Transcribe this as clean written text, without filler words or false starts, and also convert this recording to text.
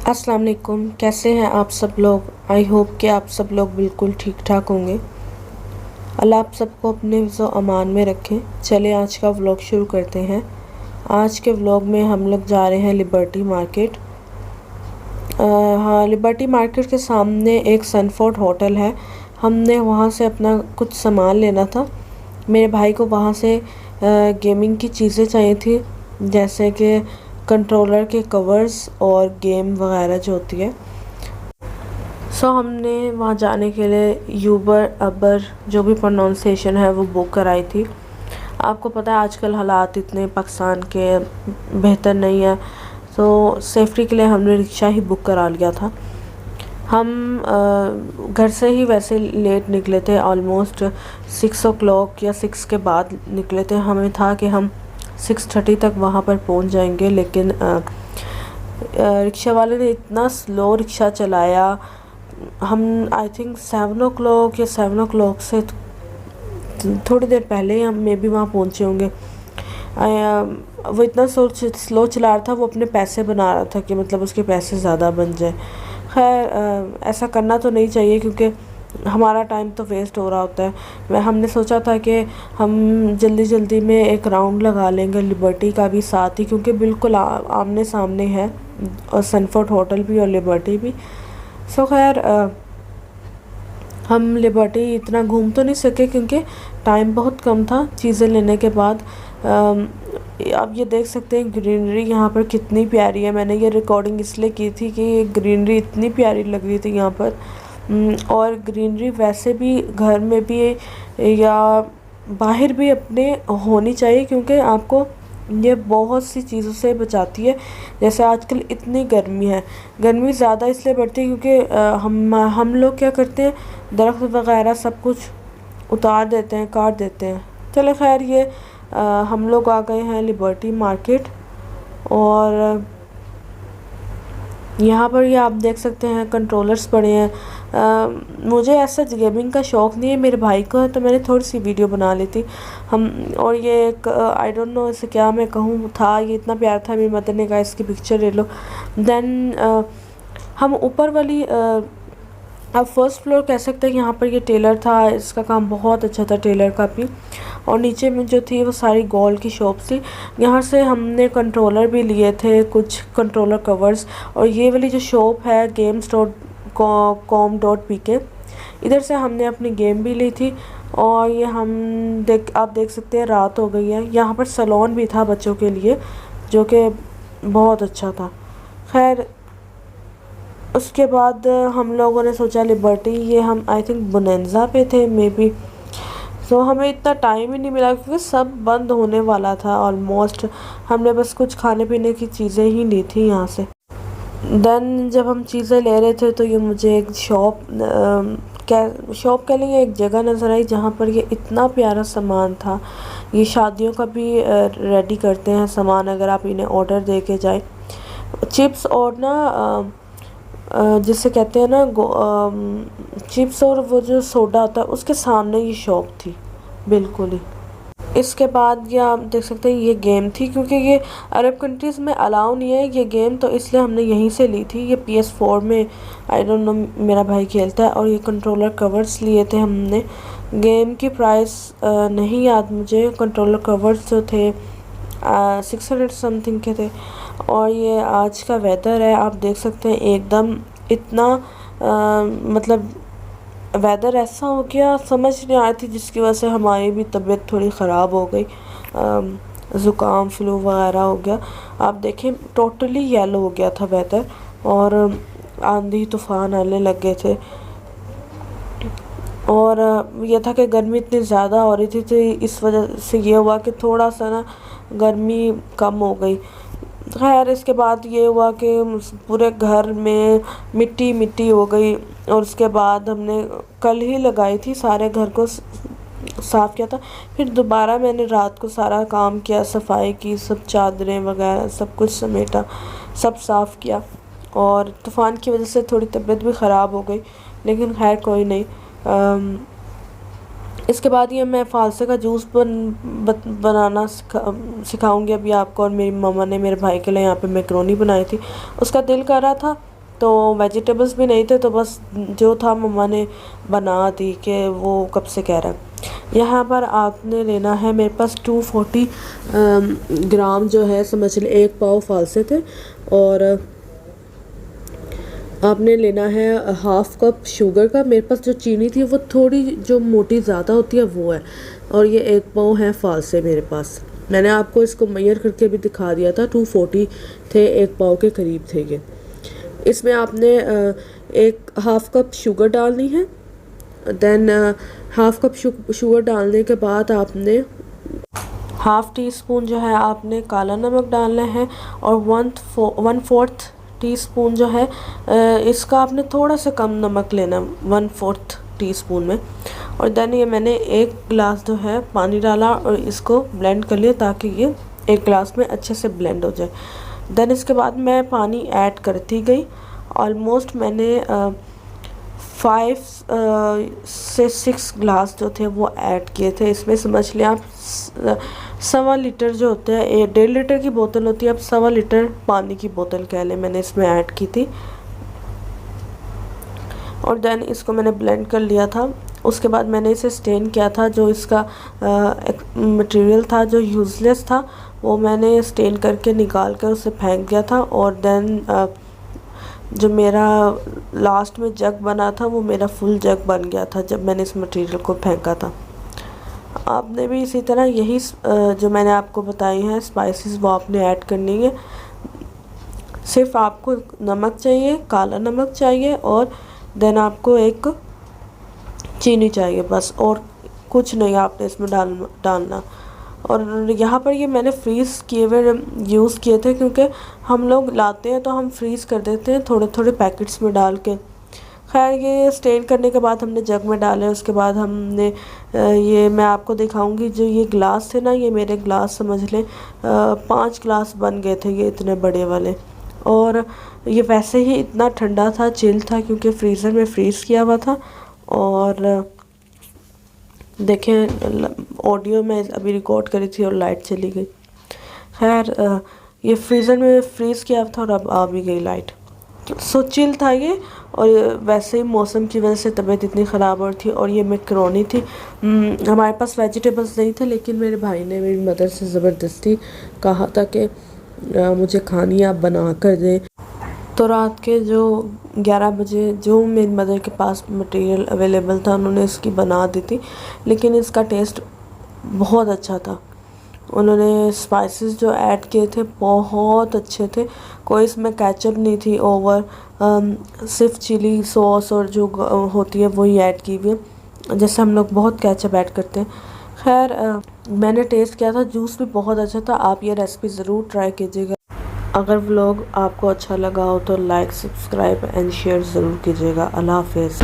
अस्सलाम वालेकुम। कैसे हैं आप सब लोग। आई होप कि आप सब लोग बिल्कुल ठीक ठाक होंगे। अल्लाह आप सबको अपने हिफ्ज़ व अमान में रखें। चले आज का व्लॉग शुरू करते हैं। आज के व्लॉग में हम लोग जा रहे हैं लिबर्टी मार्केट। हाँ, लिबर्टी मार्केट के सामने एक सनफोर्ड होटल है। हमने वहाँ से अपना कुछ सामान लेना था। मेरे भाई को वहाँ से गेमिंग की चीज़ें चाहिए थी, जैसे कि कंट्रोलर के कवर्स और गेम वगैरह जो होती है। हमने वहाँ जाने के लिए यूबर जो भी प्रोनाउंसिएशन है वो बुक कराई थी। आपको पता है आजकल हालात इतने पाकिस्तान के बेहतर नहीं है, तो सेफ्टी के लिए हमने रिक्शा ही बुक करा लिया था। हम घर से ही वैसे लेट निकले थे, ऑलमोस्ट 6 o'clock या 6 के बाद निकले थे। हमें था कि हम 6:30 तक वहाँ पर पहुँच जाएंगे, लेकिन रिक्शा वाले ने इतना स्लो रिक्शा चलाया। हम आई थिंक 7 o'clock या 7 o'clock से थोड़ी देर पहले ही हम मे बी वहाँ पहुँचे होंगे। वो इतना स्लो चला रहा था, वो अपने पैसे बना रहा था कि मतलब उसके पैसे ज़्यादा बन जाए। खैर ऐसा करना तो नहीं चाहिए क्योंकि हमारा टाइम तो वेस्ट हो रहा होता है। हमने सोचा था कि हम जल्दी जल्दी में एक राउंड लगा लेंगे लिबर्टी का भी साथ ही, क्योंकि बिल्कुल आमने सामने है, और सनफोर्ड होटल भी और लिबर्टी भी। खैर हम लिबर्टी इतना घूम तो नहीं सके क्योंकि टाइम बहुत कम था चीज़ें लेने के बाद। आप ये देख सकते हैं ग्रीनरी यहाँ पर कितनी प्यारी है। मैंने ये रिकॉर्डिंग इसलिए की थी कि ये ग्रीनरी इतनी प्यारी लग रही थी यहाँ पर। और ग्रीनरी वैसे भी घर में भी या बाहर भी अपने होनी चाहिए, क्योंकि आपको ये बहुत सी चीज़ों से बचाती है। जैसे आजकल इतनी गर्मी है, गर्मी ज़्यादा इसलिए बढ़ती है क्योंकि हम लोग क्या करते हैं, दरख्त वगैरह सब कुछ उतार देते हैं, काट देते हैं। चले खैर, ये हम लोग आ गए हैं लिबर्टी मार्केट, और यहाँ पर ये आप देख सकते हैं कंट्रोलर्स पड़े हैं। मुझे ऐसा गेमिंग का शौक़ नहीं है, मेरे भाई को है, तो मैंने थोड़ी सी वीडियो बना ली थी हम। और ये एक आई डोंट नो इसे क्या मैं कहूँ, था ये इतना प्यारा था, मेरी मदर ने कहा इसकी पिक्चर ले लो। देन हम ऊपर वाली आप फर्स्ट फ्लोर कह सकते हैं, यहाँ पर ये टेलर था, इसका काम बहुत अच्छा था टेलर का भी। और नीचे में जो थी वो सारी गोल्ड की शॉप थी। यहाँ से हमने कंट्रोलर भी लिए थे, कुछ कंट्रोलर कवर्स। और ये वाली जो शॉप है games.com.pk, इधर से हमने अपनी गेम भी ली थी। और ये आप देख सकते हैं रात हो गई है। यहाँ पर सैलून भी था बच्चों के लिए, जो कि बहुत अच्छा था। खैर उसके बाद हम लोगों ने सोचा लिबर्टी, ये हम आई थिंक बोनेंजा पे थे मे बी। हमें इतना टाइम ही नहीं मिला क्योंकि सब बंद होने वाला था ऑलमोस्ट। हमने बस कुछ खाने पीने की चीज़ें ही ली थी यहाँ से। देन जब हम चीज़ें ले रहे थे तो ये मुझे एक शॉप कह लेंगे, एक जगह नज़र आई जहाँ पर ये इतना प्यारा सामान था। ये शादियों का भी रेडी करते हैं सामान, अगर आप इन्हें ऑर्डर दे के जाए। चिप्स और ना जिसे कहते हैं ना चिप्स, और वो जो सोडा होता है उसके सामने ये शॉप थी बिल्कुल ही। इसके बाद ये आप देख सकते हैं ये गेम थी, क्योंकि ये अरब कंट्रीज़ में अलाउ नहीं है ये गेम, तो इसलिए हमने यहीं से ली थी। ये PS4 में आई डोंट नो मेरा भाई खेलता है। और ये कंट्रोलर कवर्स लिए थे हमने। गेम की प्राइस नहीं याद मुझे, कंट्रोलर कवर्स जो थे 600 समथिंग के थे। और ये आज का वेदर है, आप देख सकते हैं एकदम इतना मतलब वेदर ऐसा हो गया, समझ नहीं आ रही थी, जिसकी वजह से हमारी भी तबीयत थोड़ी ख़राब हो गई। ज़ुकाम फ्लू वगैरह हो गया। आप देखें टोटली येलो हो गया था वेदर, और आंधी तूफ़ान आने लग गए थे। और यह था कि गर्मी इतनी ज़्यादा हो रही थी, तो इस वजह से ये हुआ कि थोड़ा सा ना गर्मी कम हो गई। खैर इसके बाद ये हुआ कि पूरे घर में मिट्टी मिट्टी हो गई। और उसके बाद हमने कल ही लगाई थी, सारे घर को साफ़ किया था। फिर दोबारा मैंने रात को सारा काम किया, सफाई की, सब चादरें वगैरह सब कुछ समेटा, सब साफ़ किया। और तूफ़ान की वजह से थोड़ी तबीयत भी ख़राब हो गई, लेकिन खैर कोई नहीं। इसके बाद ये मैं फालसे का जूस बनाना सिखाऊंगी अभी आपको। और मेरी मम्मा ने मेरे भाई के लिए यहाँ पे मैकरोनी बनाई थी, उसका दिल कर रहा था तो वेजिटेबल्स भी नहीं थे, तो बस जो था मम्मा ने बना दी कि वो कब से कह रहा है। यहाँ पर आपने लेना है, मेरे पास 240 ग्राम जो है समझ ले 1 पाव फालसे थे, और आपने लेना है हाफ़ कप शुगर का। मेरे पास जो चीनी थी वो थोड़ी जो मोटी ज़्यादा होती है वो है, और ये 1 पाव है फालसे मेरे पास। मैंने आपको इसको मेजर करके भी दिखा दिया था, 240 थे, 1 पाव के करीब थे ये। इसमें आपने एक हाफ़ कप शुगर डालनी है। देन हाफ़ कप शुगर डालने के बाद आपने हाफ़ टी स्पून जो है आपने काला नमक डालना है, और 1/4 टीस्पून जो है इसका आपने थोड़ा सा कम नमक लेना, 1/4 टीस्पून में। और देन ये मैंने 1 गिलास जो है पानी डाला और इसको ब्लेंड कर लिया ताकि ये 1 गिलास में अच्छे से ब्लेंड हो जाए। देन इसके बाद मैं पानी ऐड करती गई। ऑलमोस्ट मैंने 5 से 6 गिलास जो थे वो ऐड किए थे। इसमें समझ लिया आप 1.25 लीटर जो होते हैं, 1.5 लीटर की बोतल होती है, अब 1.25 लीटर पानी की बोतल कह लें, मैंने इसमें ऐड की थी। और देन इसको मैंने ब्लेंड कर लिया था। उसके बाद मैंने इसे स्टेन किया था। जो इसका मटेरियल था जो यूज़लेस था वो मैंने स्टेन करके निकाल कर उसे फेंक दिया था। और देन जो मेरा लास्ट में जग बना था वो मेरा फुल जग बन गया था जब मैंने इस मटेरियल को फेंका था। आपने भी इसी तरह यही जो मैंने आपको बताई हैं स्पाइसेस वो आपने ऐड करनी है। सिर्फ आपको नमक चाहिए, काला नमक चाहिए, और देन आपको एक चीनी चाहिए बस, और कुछ नहीं आपने इसमें डालना। और यहाँ पर ये मैंने फ्रीज़ किए हुए यूज़ किए थे, क्योंकि हम लोग लाते हैं तो हम फ्रीज़ कर देते हैं थोड़े थोड़े पैकेट्स में डाल के। खैर ये स्टेन करने के बाद हमने जग में डाले। उसके बाद हमने ये मैं आपको दिखाऊंगी, जो ये गिलास थे ना, ये मेरे गिलास समझ लें 5 गिलास बन गए थे ये इतने बड़े वाले। और ये वैसे ही इतना ठंडा था, चिल था, क्योंकि फ्रीज़र में फ्रीज़ किया हुआ था। और देखें ऑडियो में अभी रिकॉर्ड करी थी और लाइट चली गई। खैर ये फ्रीज़र में फ्रीज़ किया था और अब आ भी गई लाइट। सो चिल था ये। और वैसे ही मौसम की वजह से तबीयत इतनी ख़राब हो रही थी। और ये मैकरोनी थी। हमारे पास वेजिटेबल्स नहीं थे, लेकिन मेरे भाई ने मेरी मदर से ज़बरदस्ती कहा था कि मुझे खानी आप बना कर दें। तो रात के जो 11 बजे जो मेरी मदर के पास मटेरियल अवेलेबल था उन्होंने इसकी बना दी थी। लेकिन इसका टेस्ट बहुत अच्छा था। उन्होंने स्पाइसेस जो ऐड किए थे बहुत अच्छे थे। कोई इसमें केचप नहीं थी ओवर, सिर्फ चिली सॉस और जो होती है वही ऐड की हुई है, जैसे हम लोग बहुत केचप ऐड करते हैं। खैर मैंने टेस्ट किया था, जूस भी बहुत अच्छा था। आप ये रेसिपी ज़रूर ट्राई कीजिएगा। अगर व्लॉग आपको अच्छा लगा हो तो लाइक, सब्सक्राइब एंड शेयर ज़रूर कीजिएगा। अल्लाह हाफ़िज़।